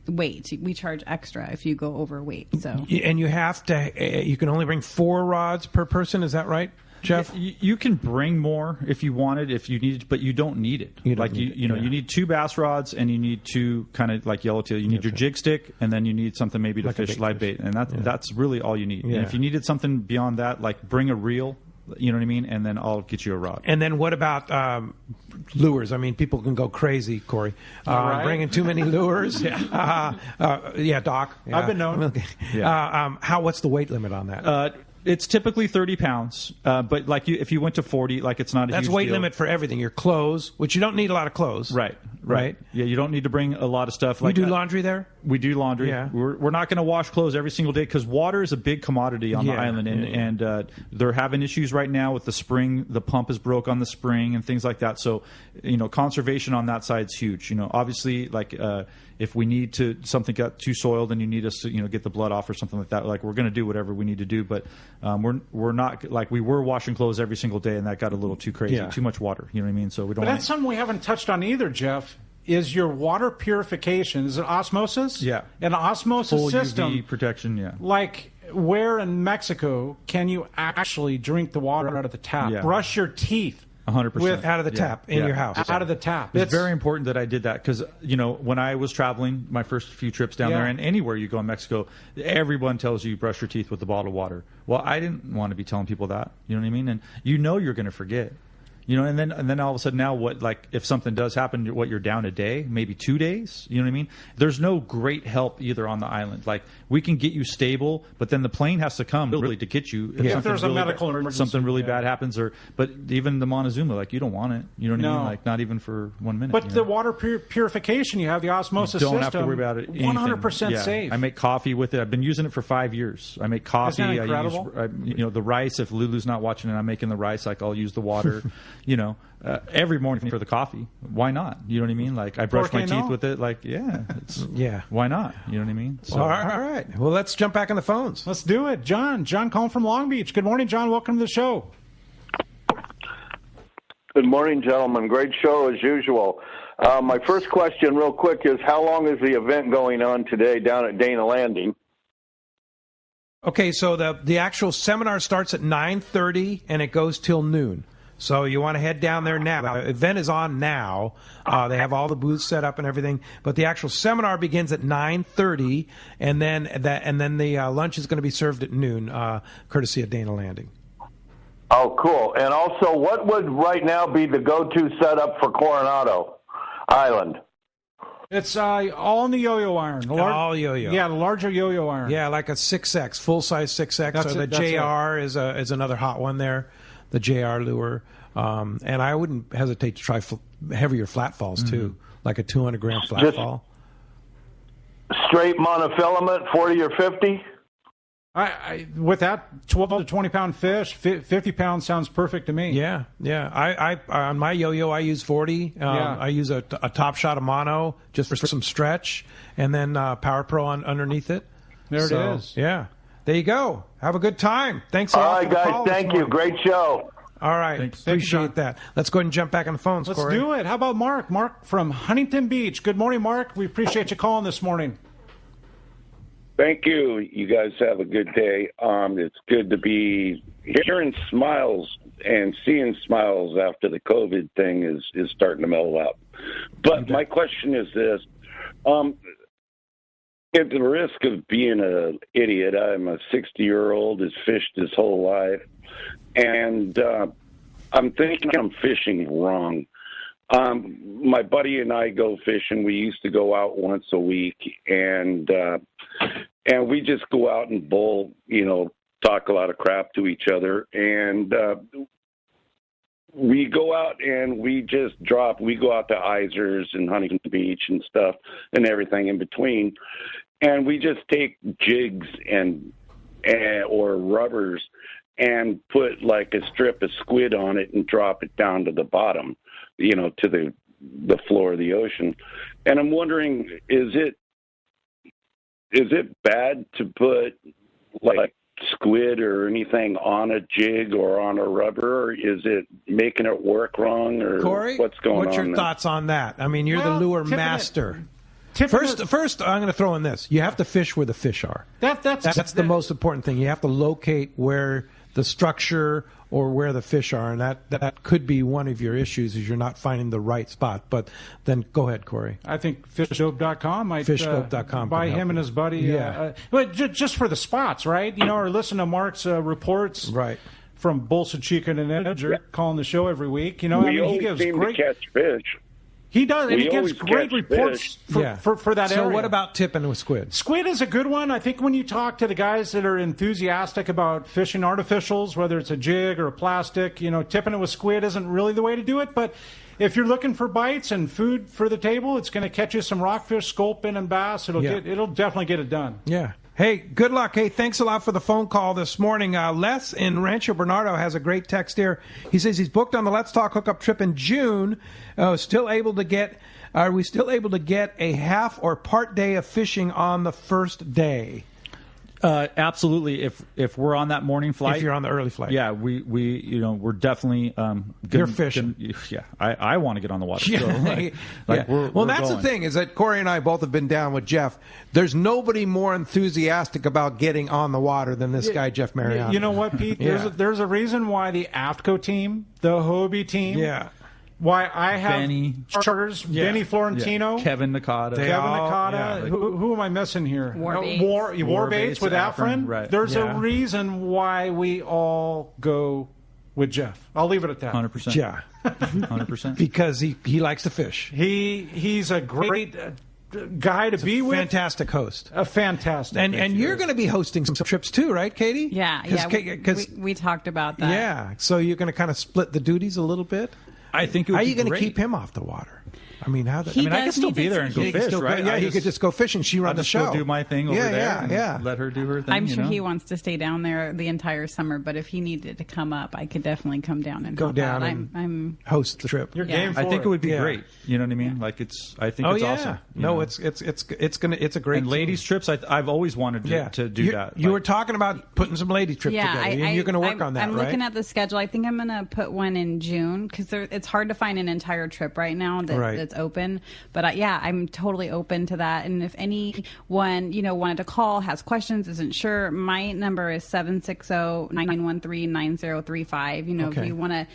weight. We charge extra if you go over weight. So and you have to. You can only bring 4 rods per person. Is that right, Jeff? You can bring more if you wanted, if you needed, but you don't need it. You need 2 bass rods, and you need 2 kind of like yellowtail. You need your jig stick, and then you need something maybe to fish live bait, and that's really all you need. Yeah. And if you needed something beyond that, like bring a reel. You know what I mean? And then I'll get you a rod. And then what about lures? I mean, people can go crazy, Corey. Bringing too many lures. Doc. Yeah. I've been known. What's the weight limit on that? It's typically 30 pounds, but if you went to 40, it's not a That's huge weight deal. limit for everything. Your clothes, which you don't need a lot of clothes. Right. Yeah, you don't need to bring a lot of stuff. You do laundry there? We do laundry. Yeah. We're not going to wash clothes every single day because water is a big commodity on the island, and they're having issues right now with the spring. The pump is broke on the spring and things like that. So, conservation on that side is huge. Obviously, if we need something got too soiled and you need us to get the blood off or something like that, we're going to do whatever we need to do. But we're not we were washing clothes every single day, and that got a little too crazy. Too much water. You know what I mean? So we don't. But that's something we haven't touched on either, Jeff. Is your water purification? Is it osmosis? Yeah, an osmosis full system. UV protection. Yeah. Like, where in Mexico can you actually drink the water out of the tap? Yeah. Brush your teeth. 100%. Out of the tap in your house. Out of the tap. It's very important that I did that because, when I was traveling, my first few trips down there, and anywhere you go in Mexico, everyone tells you brush your teeth with a bottle of water. Well, I didn't want to be telling people that. You know what I mean? And you're going to forget. And then all of a sudden now if something does happen, you're down a day, maybe 2 days, you know what I mean? There's no great help either on the island. Like, we can get you stable, but then the plane has to come really to get you. If there's a medical emergency. Something really bad happens, but even the Montezuma, you don't want it. You know what I mean? Not even for 1 minute. But the water purification, you have the osmosis system. You don't have to worry about it. 100% safe. I make coffee with it. I've been using it for 5 years. I make coffee. Isn't that incredible? I use, the rice. If Lulu's not watching and I'm making the rice, I'll use the water, every morning for the coffee. Why not? You know what I mean? I brush my teeth with it. Why not? You know what I mean? So. All right. Well, let's jump back on the phones. Let's do it. John calling from Long Beach. Good morning, John. Welcome to the show. Good morning, gentlemen. Great show as usual. My first question real quick is, how long is the event going on today down at Dana Landing? Okay, so the actual seminar starts at 9:30 and it goes till noon. So you want to head down there now. The event is on now. They have all the booths set up and everything. But the actual seminar begins at 9:30, and then the lunch is going to be served at noon, courtesy of Dana Landing. Oh, cool. And also, what would right now be the go-to setup for Coronado Island? It's all in the yo-yo iron. All yo-yo. Yeah, the larger yo-yo iron. Yeah, like a 6X, full-size 6X. The JR is another hot one there, the JR lure. And I wouldn't hesitate to try heavier flat falls, too, like a 200-gram flat fall. Straight monofilament, 40 or 50? With that 12 to 20-pound fish, 50 pounds sounds perfect to me. Yeah. I on my yo-yo, I use 40. I use a top shot of mono just for some stretch, and then Power Pro underneath it. There it is. Yeah. There you go. Have a good time. Thanks a lot. All right, guys. Thank you. Great show. All right. Thanks. Appreciate that. Let's go ahead and jump back on the phones, Let's Corey. do it. How about Mark? Mark from Huntington Beach. Good morning, Mark. We appreciate you calling this morning. Thank you. You guys have a good day. It's good to be hearing smiles and seeing smiles after the COVID thing is starting to mellow out. But my question is this. At the risk of being an idiot, I'm a 60-year-old who's fished his whole life, and I'm thinking I'm fishing wrong. My buddy and I go fishing. We used to go out once a week, and we just go out and bowl, talk a lot of crap to each other. And we go out and we just drop. We go out to Isers and Huntington Beach and stuff and everything in between. And we just take jigs and or rubbers and put like a strip of squid on it and drop it down to the bottom, to the floor of the ocean. And I'm wondering, is it bad to put like squid or anything on a jig or on a rubber, or is it making it work wrong, or Corey, what's going on? What's your thoughts on that? I mean, you're the lure master. First, I'm going to throw in this. You have to fish where the fish are. That's the most important thing. You have to locate where the structure or where the fish are, and that could be one of your issues is you're not finding the right spot. But then go ahead, Corey. I think fishdope.com might fishdope.com by him and his buddy. Yeah. But just for the spots, right? Or listen to Mark's reports. Right. From Bolsa Chica and Edger, calling the show every week. We always seem to catch fish. He does, and he gives great reports for that area. So what about tipping with squid? Squid is a good one. I think when you talk to the guys that are enthusiastic about fishing artificials, whether it's a jig or a plastic, tipping it with squid isn't really the way to do it. But if you're looking for bites and food for the table, it's going to catch you some rockfish, sculpin, and bass. It'll definitely get it done. Yeah. Hey, good luck. Hey, thanks a lot for the phone call this morning. Les in Rancho Bernardo has a great text here. He says he's booked on the Let's Talk Hookup trip in June. Are we still able to get a half or part day of fishing on the first day? Absolutely. If we're on that morning flight, if you're on the early flight, yeah, we're definitely you're fishing. I want to get on the water. Yeah. So, Well, that's the thing is that Corey and I both have been down with Jeff. There's nobody more enthusiastic about getting on the water than this guy, Jeff Mariani. You know what, Pete? There's a reason why the AFTCO team, the Hobie team, why I have Benny charters, Benny Florentino, Kevin Nakata. Who am I missing here? Warbaits with Afrin. Right. There's a reason why we all go with Jeff. I'll leave it at that. 100%. Yeah. 100%. Because he likes to fish. He's a great guy to be with. Fantastic host. A fantastic. And you're going to be hosting some trips too, right, Katie? Yeah. We talked about that. Yeah. So you're going to kind of split the duties a little bit. I think it would how are be you going to great. keep him off the water? I mean, I could still be there and go fish, right? Yeah, you could just go fishing. She run the show. Go do my thing over there. Yeah. Let her do her thing. I'm sure he wants to stay down there the entire summer, but if he needed to come up, I could definitely come down and go down and host the trip. You're game for I think it it would be great. You know what I mean? Like I think it's awesome. No, it's a great. And ladies trips, I've always wanted to do that. You were talking about putting some lady trips together. And you're going to work on that, I'm right? looking at the schedule. I think I'm going to put one in June because it's it's hard to find an entire trip right now that's open. But I'm totally open to that. And if anyone, wanted to call, has questions, isn't sure, my number is 760-913-9035. If you want to,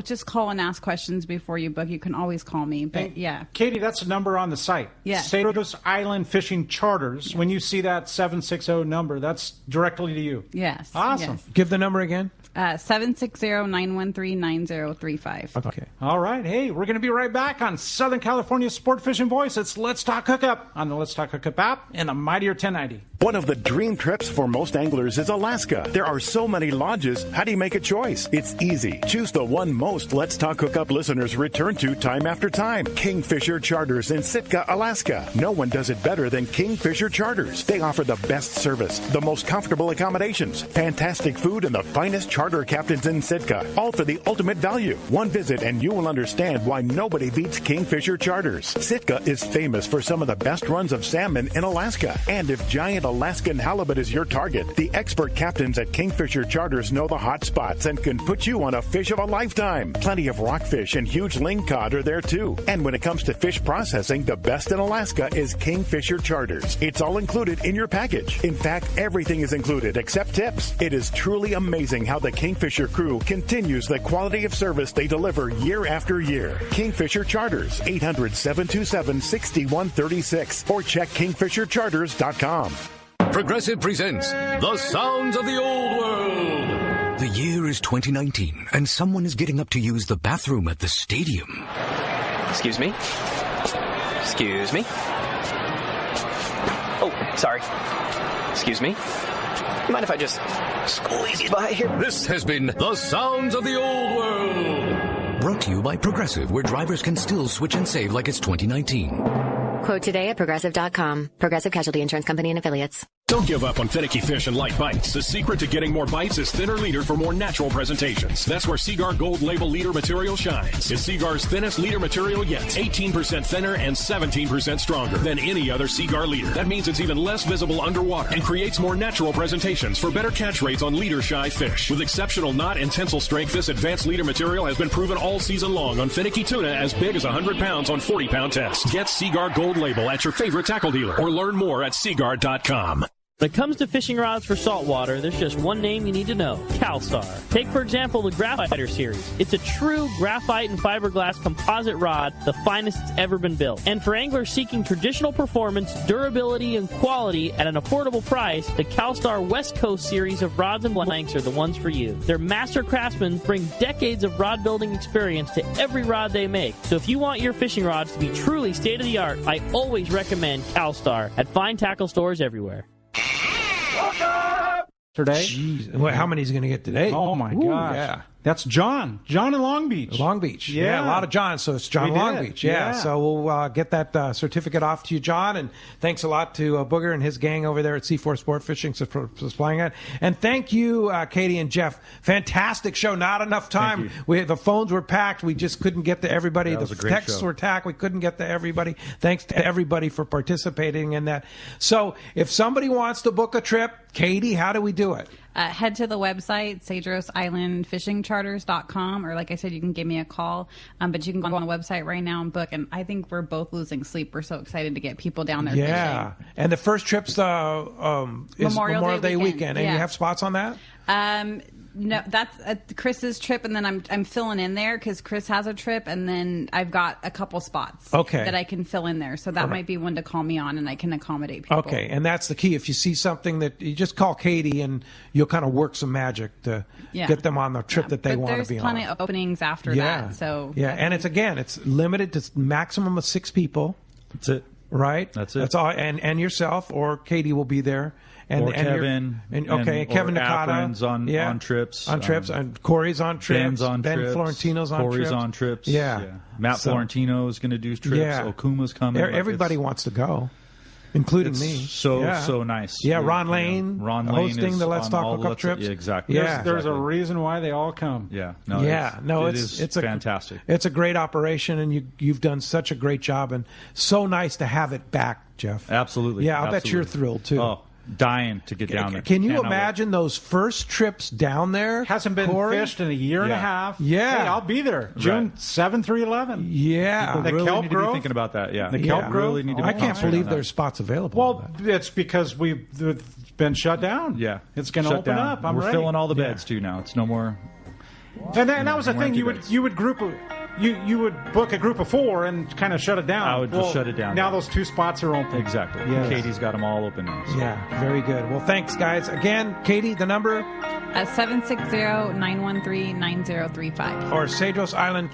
just call and ask questions before you book, you can always call me. But Katie, that's a number on the site. Yes. Cedros Island Fishing Charters. Yes. When you see that 760 number, that's directly to you. Yes. Awesome. Yes. Give the number again. 760-913-9035. Okay. All right. Hey, we're going to be right back on Southern California Sport Fishing Voice. It's Let's Talk Hookup on the Let's Talk Hookup app and the Mightier 1090. One of the dream trips for most anglers is Alaska. There are so many lodges. How do you make a choice? It's easy. Choose the one most Let's Talk Hookup listeners return to time after time. Kingfisher Charters in Sitka, Alaska. No one does it better than Kingfisher Charters. They offer the best service, the most comfortable accommodations, fantastic food, and the finest charter captains in Sitka. All for the ultimate value. One visit and you will understand why nobody beats Kingfisher Charters. Sitka is famous for some of the best runs of salmon in Alaska. And if giant Alaskan halibut is your target, the expert captains at Kingfisher Charters know the hot spots and can put you on a fish of a lifetime. Plenty of rockfish and huge lingcod are there too. And when it comes to fish processing, the best in Alaska is Kingfisher Charters. It's all included in your package. In fact, everything is included except tips. It is truly amazing how the Kingfisher crew continues the quality of service they deliver year after year. Kingfisher Charters, 800-727-6136 or check kingfishercharters.com. Progressive presents The Sounds of the Old World. The year is 2019, and someone is getting up to use the bathroom at the stadium. Excuse me? Excuse me? Oh, sorry. Excuse me? You mind if I just squeeze you by here? This has been The Sounds of the Old World. Brought to you by Progressive, where drivers can still switch and save like it's 2019. Quote today at Progressive.com. Progressive Casualty Insurance Company and Affiliates. Don't give up on finicky fish and light bites. The secret to getting more bites is thinner leader for more natural presentations. That's where Seaguar Gold Label leader material shines. It's Seaguar's thinnest leader material yet. 18% thinner and 17% stronger than any other Seaguar leader. That means it's even less visible underwater and creates more natural presentations for better catch rates on leader-shy fish. With exceptional knot and tensile strength, this advanced leader material has been proven all season long on finicky tuna as big as 100 pounds on 40-pound tests. Get Seaguar Gold Label at your favorite tackle dealer or learn more at Seaguar.com. When it comes to fishing rods for saltwater, there's just one name you need to know, CalStar. Take, for example, the Graphiter series. It's a true graphite and fiberglass composite rod, the finest it's ever been built. And for anglers seeking traditional performance, durability, and quality at an affordable price, the CalStar West Coast series of rods and blanks are the ones for you. Their master craftsmen bring decades of rod building experience to every rod they make. So if you want your fishing rods to be truly state-of-the-art, I always recommend CalStar at fine tackle stores everywhere. Today? Jeez. Well, how many is he going to get today? Oh, my gosh. Yeah. That's John. John in Long Beach. Long Beach. Yeah, a lot of Johns, so it's John Long Beach. Yeah. So we'll get that certificate off to you, John, and thanks a lot to Booger and his gang over there at C4 Sport Fishing for supplying that. And thank you, Katie and Jeff. Fantastic show. Not enough time. The phones were packed. We just couldn't get to everybody. The texts were packed. We couldn't get to everybody. Thanks to everybody for participating in that. So if somebody wants to book a trip, Katie, how do we do it? Head to the website, CedrosIslandFishingCharters.com, or like I said, you can give me a call. But you can go on the website right now and book. And I think we're both losing sleep. We're so excited to get people down there fishing. And the first trip's is Memorial Day weekend. And you have spots on that? No, that's Chris's trip, and then I'm filling in there because Chris has a trip, and then I've got a couple spots that I can fill in there. So that might be one to call me on, and I can accommodate people. Okay, and that's the key. If you see something that you just call Katie, and you'll kind of work some magic to get them on the trip that they want to be on. There's plenty of openings after that. So and it's limited to maximum of 6 people. That's it. Right. That's it. That's all. And yourself or Katie will be there. Or Kevin. Kevin Nakata on trips. On trips. And Corey's on trips. Ben's on trips. Ben Florentino's on Corey's trips. on trips. Yeah. Matt Florentino is going to do trips. Yeah. Okuma's coming. Everybody wants to go, including me. So nice. Yeah, Ron Lane. Ron Lane hosting the Let's Talk Hookup trips. Yeah, exactly. Yeah. There's a reason why they all come. Yeah. It's fantastic. It's a great operation, and you've done such a great job, and so nice to have it back, Jeff. Absolutely. Yeah, I'll bet you're thrilled too. Oh. dying to get down there. Can you imagine those first trips down there? Hasn't been fished in a year and a half. Yeah. Hey, I'll be there. June 7 through 11. Yeah. The really kelp need to grove. be thinking about that. Yeah. The kelp grove. Really need to be I can't believe there's spots available. Well, it's because we've been shut down. Yeah. It's going to open up. We're ready. filling all the beds too now. It's no more. And that was the thing. You would book a group of 4 and kind of shut it down. I would just shut it down. Now those 2 spots are open. Exactly. Yes. Katie's got them all open now. So. Yeah, very good. Well, thanks, guys. Again, Katie, the number? 760-913-9035. Or Cedros Island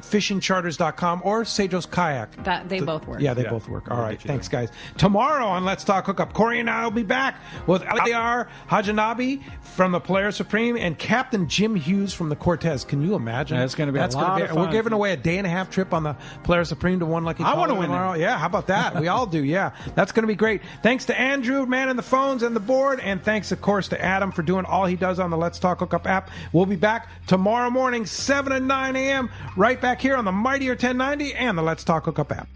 Fishingcharters.com or Sejos Kayak. They both work. Yeah, they both work. All right. Thanks, guys. Tomorrow on Let's Talk Hookup, Corey and I will be back with Aliar Hajanabi from the Polaris Supreme and Captain Jim Hughes from the Cortez. Can you imagine? That's going to be a lot of fun. We're giving away a day-and-a-half trip on the Polaris Supreme to one lucky caller. I want to win tomorrow. Yeah, how about that? We all do, yeah. That's going to be great. Thanks to Andrew, man in the phones and the board, and thanks, of course, to Adam for doing all he does on the Let's Talk Hookup app. We'll be back tomorrow morning, 7 and 9 a.m., right back here on the Mightier 1090 and the Let's Talk Hookup app.